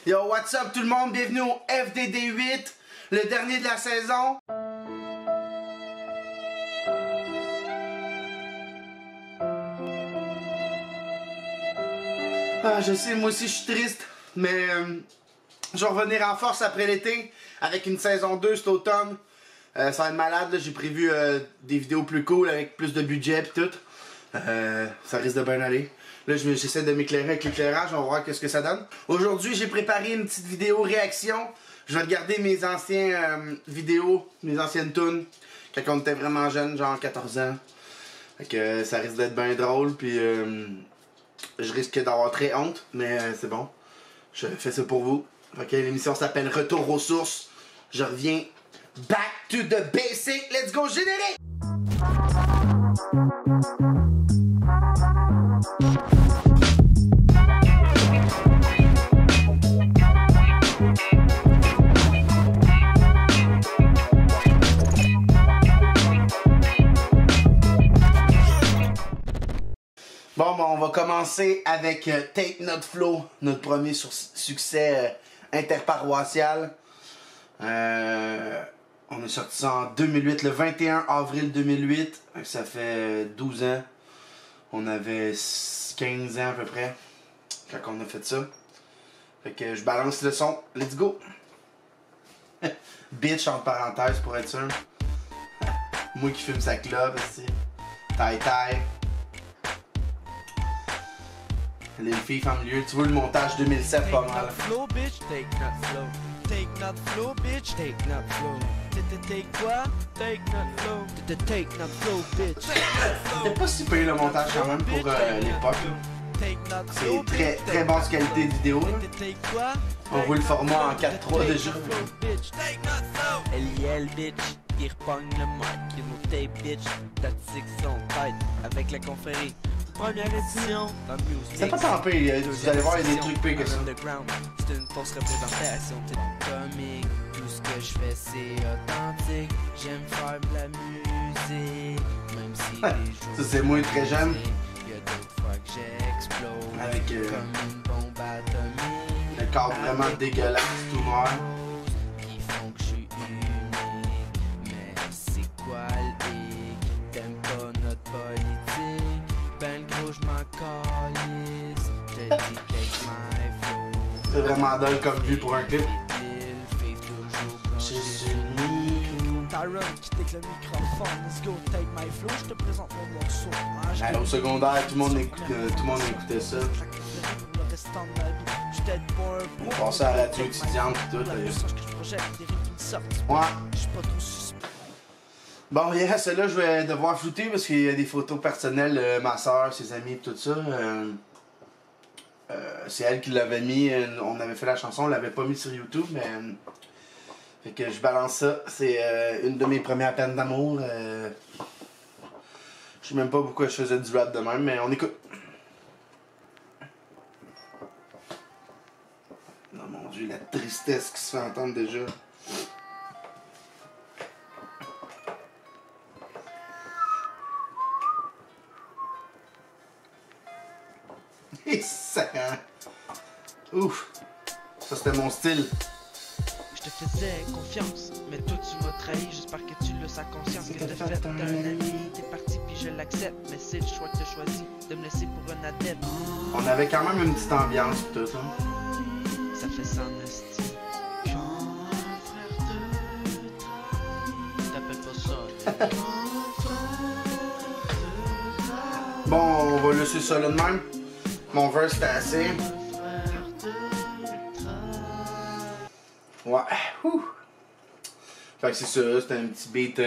Yo, what's up tout le monde? Bienvenue au FDD8, le dernier de la saison. Ah, je sais, moi aussi je suis triste, mais je vais revenir en force après l'été avec une saison 2 cet automne. Ça va être malade, j'ai prévu des vidéos plus cool avec plus de budget et tout. Ça risque de bien aller. Là, j'essaie de m'éclairer avec l'éclairage, on va voir ce que ça donne. Aujourd'hui, j'ai préparé une petite vidéo réaction. Je vais regarder mes anciennes vidéos, mes anciennes tunes, quand on était vraiment jeune, genre 14 ans. Fait que ça risque d'être bien drôle, puis je risque d'avoir très honte, mais c'est bon. Je fais ça pour vous. Fait que l'émission s'appelle Retour aux sources. Je reviens back to the basic. Let's go, générique! Bon, on va commencer avec Take Not Flow, notre premier succès interparoissial. On a sorti ça en 2008, le 21 avril 2008. Ça fait 12 ans. On avait 15 ans à peu près quand on a fait ça. Fait que je balance le son. Let's go! Bitch entre parenthèses pour être sûr. Moi qui fume sa clope, aussi. Taille. Les filles en milieu, tu vois le montage 2007 pas mal. Flow, bitch, take not flow. Take not flow, bitch, take not flow. Take quoi? Take not flow. Take not flow, bitch. C'était pas si payé le montage quand même pour l'époque. C'est très basse qualité de vidéo. On voit le format en 4.3 déjà. LIL, bitch, il repogne le mic. Il nous tape, bitch, tactique son tête avec la confrérie. Première édition, c'est pas tant pire, vous allez voir, il y a des trucs pires que ça. C'est une fausse représentation, t'es comique. Tout ce que je fais c'est authentique. J'aime faire de la musique, même si les jours ça c'est moi très jeune. Y'a d'autres fois que j'explose avec comme une bombe atomique. Le cadre vraiment dégueulasse, tout noir. Qui font que je suis unique. Mais c'est quoi le hic? T'aimes pas notre politique? Ben gros j'm'en calisse. Je dis take my flow. C'est vraiment dole comme vue pour un clip. Tyron qui take le microphone. Let's go take my flow. Je te présente mon morceau. Au secondaire, tout le monde écoutait ça. On passait à la radio étudiante et tout. Ouais. Bon, yeah, celle-là, je vais devoir flouter parce qu'il y a des photos personnelles de ma soeur, ses amis et tout ça. C'est elle qui l'avait mis. On avait fait la chanson, on l'avait pas mis sur YouTube, mais. Fait que je balance ça. C'est une de mes premières peines d'amour. Je sais même pas pourquoi je faisais du rap de même, mais on écoute. Non, mon Dieu, la tristesse qui se fait entendre déjà. Et ça. Ouf. Ça, c'était mon style. Je te faisais confiance, mais toi tu m'as trahi. J'espère que tu l'as sa conscience. Que t'as fait un ami, t'es parti puis je l'accepte. Mais c'est le choix que t'as choisi, de me laisser pour un adepte. On avait quand même une petite ambiance pis tout, hein. Ça fait ça en esti. T'appelles pas ça. Bon, on va laisser ça là de même. Mon verse c'était assez. Ouais. Ouh. Fait que c'est ça, c'était un petit beat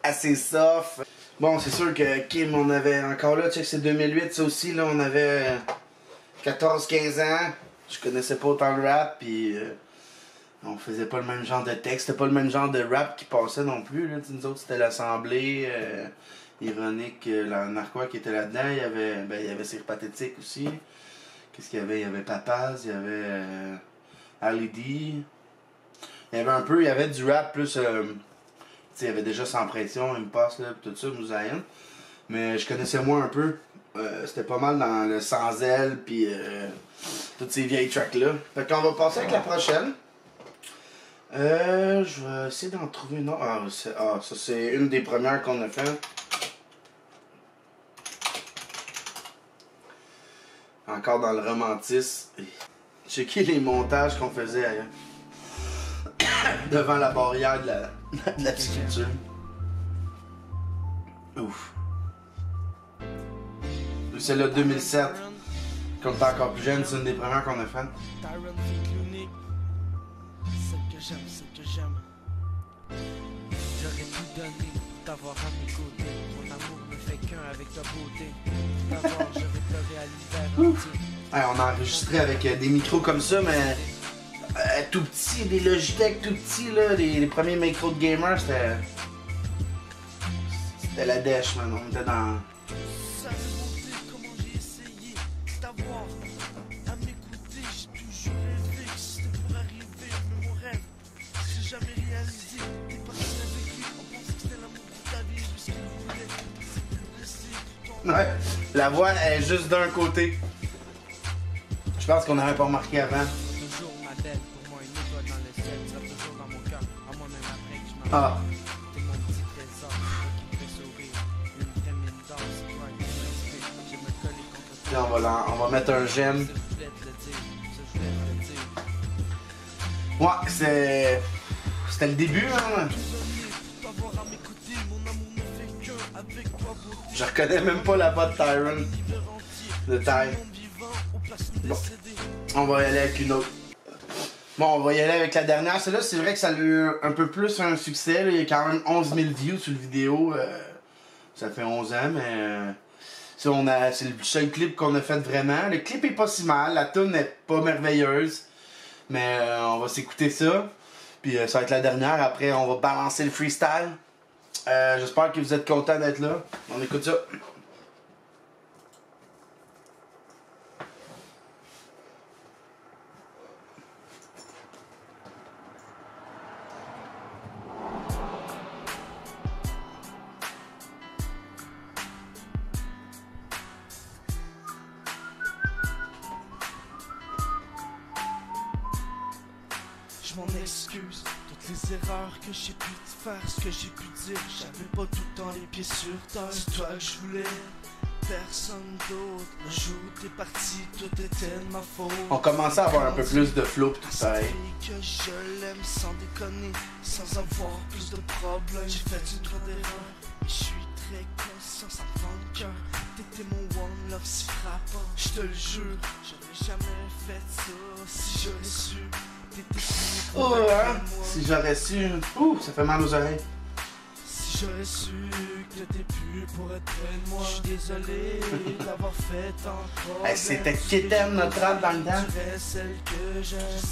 assez soft. Bon, c'est sûr que Kim, on avait encore là, check, c'est 2008, ça aussi, là, on avait 14-15 ans. Je connaissais pas autant le rap, puis on faisait pas le même genre de texte, c'était pas le même genre de rap qui passait non plus, là. Nous autres, c'était l'Assemblée, Ironique, la Narquois qui était là-dedans, il y avait Cire Pathétique aussi. Qu'est-ce qu'il y avait? Il y avait Papaz, il y avait Ali-D. Il y avait du rap plus, il y avait déjà Sans Pression, Impasse, là, tout ça, Moussaïen. Mais je connaissais moins un peu. C'était pas mal dans le Sans Elle, puis toutes ces vieilles tracks-là. Fait qu'on va passer avec la prochaine. Je vais essayer d'en trouver une autre. Ça c'est une des premières qu'on a fait. Encore dans le romantisme. Checker les montages qu'on faisait devant la barrière de la sculpture. Ouf. Celle-là 2007. Quand t'es encore plus jeune, c'est une des premières qu'on a faites. Tyron fait l'unique. Celle que j'aime, celle que j'aime. J'aurais tout donné pour t'avoir à mes côtés. Mon amour ne fait qu'un avec ta beauté. Pour t'avoir, j'aurais pleuré à l'hiver entier. Ouais, on a enregistré avec des micros comme ça, mais tout petits, des Logitech tout petits, là, les premiers micros de gamer, c'était la dèche, man. On était dans... Sale beauté, comment j'ai essayé de t'avoir à m'écouter. J'ai toujours rêvé que c'était pour arriver, mais mon rêve j'ai jamais réalisé. T'es parti avec lui, on pensait que c'était l'amour de ta vie. Mais ce qu'il voulait, c'est de blesser tout ton... Ouais, la voix est juste d'un côté. Je pense qu'on n'avait pas remarqué avant. Toujours ma belle, pour moi une étoile dans le ciel. Tu seras toujours dans mon cœur, à moi-même après que je m'en Ah. T'es mon petit trésor, toi qui me fais sourire. Une vraie mine d'or, c'est toi qui m'inspire. Je me coller contre toi. Là, on va mettre un j'aime. Ça, je voulais te le dire, ça, je voulais te le dire. Ouais, c'était le début, hein. Pour t'avoir à m'écouter, mon amour ne fait qu'un avec toi, beauté. Je reconnais même pas la voix de Tyron. De Ty. Bon, on va y aller avec une autre. Bon, on va y aller avec la dernière. Celle-là, c'est vrai que ça a eu un peu plus un succès. Là. Il y a quand même 11 000 views sur le vidéo. Ça fait 11 ans, mais... c'est le seul clip qu'on a fait vraiment. Le clip est pas si mal. La tune n'est pas merveilleuse. Mais on va s'écouter ça. Puis ça va être la dernière. Après, on va balancer le freestyle. J'espère que vous êtes contents d'être là. On écoute ça. Je m'en excuse, toutes les erreurs que j'ai pu te faire, ce que j'ai pu dire, j'avais pas tout le temps les pieds sur terre. C'est toi que je voulais, personne d'autre. Le jour où t'es parti, tout était de ma faute. On commençait à avoir un peu plus de flow pis tout ça. Que je l'aime sans déconner, sans avoir plus de problèmes. J'ai fait une trop d'erreurs, mais je suis très conscient, ça me prend le cœur. T'étais mon one love si frappant, je te le jure, j'aurais jamais fait ça si j'aurais su. Oh, hein? Si j'aurais su. Ouh, ça fait mal aux oreilles. Si j'aurais su que t'étais plus pour être près de moi, je suis désolé d'avoir fait encore. Hey, c'était Kitten notre rap dans le temps.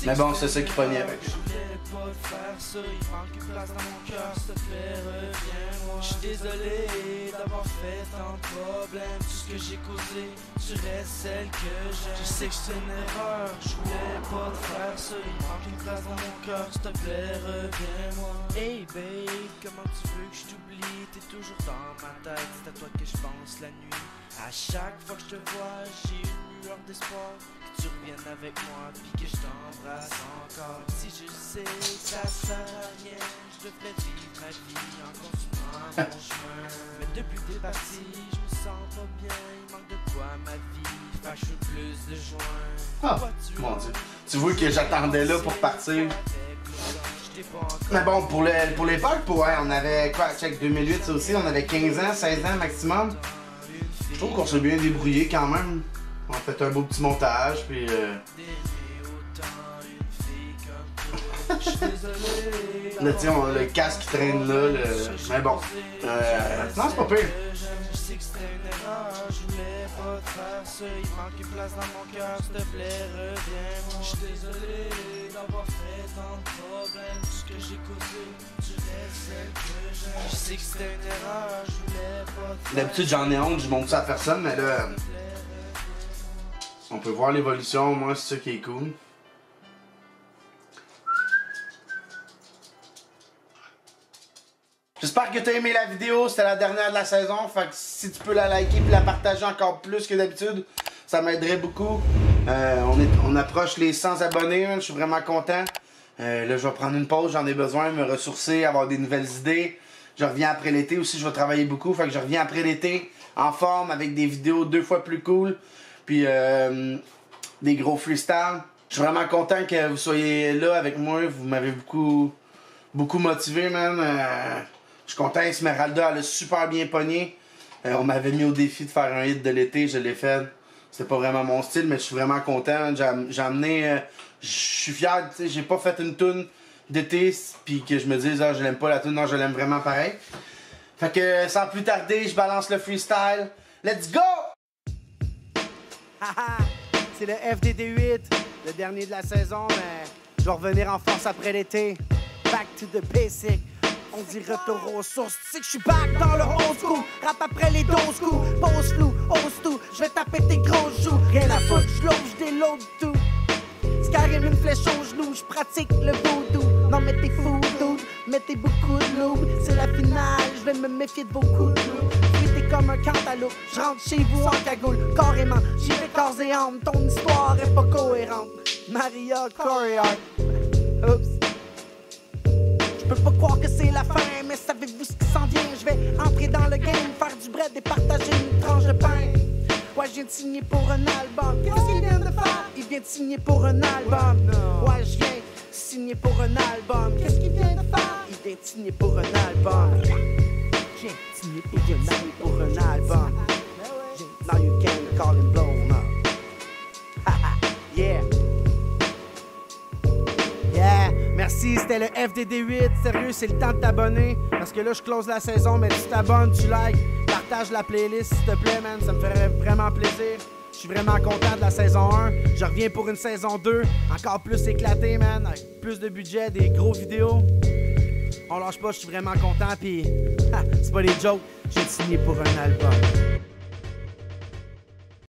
Mais bon, c'est ça qui pognait avec. Je voulais pas te faire ça, il manque une place dans mon cœur, s'il te plaît, reviens-moi. Je suis désolé d'avoir fait tant de problèmes, tout ce que j'ai causé, tu restes celle que j'aime. Je sais que c'est une erreur, je voulais pas te faire ça, il manque une place dans mon cœur, s'il te plaît, reviens-moi. Hey babe, comment tu veux que je t'oublie, t'es toujours dans ma tête, c'est à toi que je pense la nuit. À chaque fois que je te vois, j'ai une lueur d'espoir que tu reviennes avec moi, puis que je t'embrasse encore. Si je sais que ça sert à rien, je devrais vivre ma vie en continuant mon chemin. Mais depuis que t'es parti, je me sens pas bien, il manque de quoi à ma vie, fait que je veux plus de joints. Ah, mon Dieu. Tu vois que j'attendais là pour partir. Mais bon, pour l'époque, on avait quoi, check 2008, ça aussi, on avait 15 ans, 16 ans maximum. Je trouve qu'on s'est bien débrouillé quand même. On a fait un beau petit montage, puis là, tiens, on a le casque qui traîne là, mais bon. Non, c'est pas pire. Je sais que c'était une erreur, je voulais pas te faire ça, il manque une place dans mon cœur, s'il te plaît, reviens-moi. Je suis désolé d'avoir fait tant de problèmes, tout ce que j'ai causé, tu restes celle que j'aime. Je sais que c'était une erreur, je voulais pas te faire ça. D'habitude, j'en ai honte, je montre ça à personne, mais là, on peut voir l'évolution, moi, c'est ça qui est cool. J'espère que tu as aimé la vidéo, c'était la dernière de la saison, fait que si tu peux la liker et la partager encore plus que d'habitude, ça m'aiderait beaucoup. On approche les 100 abonnés, je suis vraiment content. Là, je vais prendre une pause, j'en ai besoin, me ressourcer, avoir des nouvelles idées. Je reviens après l'été aussi, je vais travailler beaucoup, fait que je reviens après l'été en forme avec des vidéos 2 fois plus cool, puis des gros freestyles. Je suis vraiment content que vous soyez là avec moi, vous m'avez beaucoup motivé, man. Je suis content, Esmeralda, elle a super bien pogné. On m'avait mis au défi de faire un hit de l'été, je l'ai fait. C'était pas vraiment mon style, mais je suis vraiment content. J'ai amené... je suis fier, tu sais, j'ai pas fait une toune d'été, puis que je me dise, ah, je l'aime pas la toune, non, je l'aime vraiment pareil. Fait que, sans plus tarder, je balance le freestyle. Let's go! C'est le FDD8, le dernier de la saison, mais je vais revenir en force après l'été. Back to the basic. On dit retour aux sources. Tu sais que je suis back dans le old school. Rap après les 12 coups. Pose flou, ose tout. Je vais taper tes gros joues. Rien à foutre, je loge des loads tout. C'est carrément une flèche au genou. Je pratique le voodoo. Non, mais t'es fou, dude. Mettez beaucoup de loup. C'est la finale, je vais me méfier de vos coups de loup. T'es comme un cantaloupe. Je rentre chez vous en cagoule. Carrément, j'y vais corps et âme. Ton histoire est pas cohérente. Maria Coriart. Oups. Je peux pas croire que c'est la fin, mais savez-vous ce qui s'en vient? Je vais entrer dans le game, faire du bread et partager une tranche de pain. Ouais, je viens de signer pour un album. Qu'est-ce qu'il vient de faire? Il vient de signer pour un album. Ouais, je viens signer pour un album. Qu'est-ce qu'il vient de faire? Il vient de signer pour un album. Je viens de signer pour un album. Now you can call him blown up. Yeah. Yeah, merci, c'était le FDD8. Sérieux, c'est le temps de t'abonner. Parce que là, je close la saison, mais tu t'abonnes, tu likes, partage la playlist, s'il te plaît, man. Ça me ferait vraiment plaisir. Je suis vraiment content de la saison 1. Je reviens pour une saison 2, encore plus éclatée, man. Avec plus de budget, des gros vidéos. On lâche pas, je suis vraiment content. Puis, c'est pas des jokes, j'ai signé pour un album.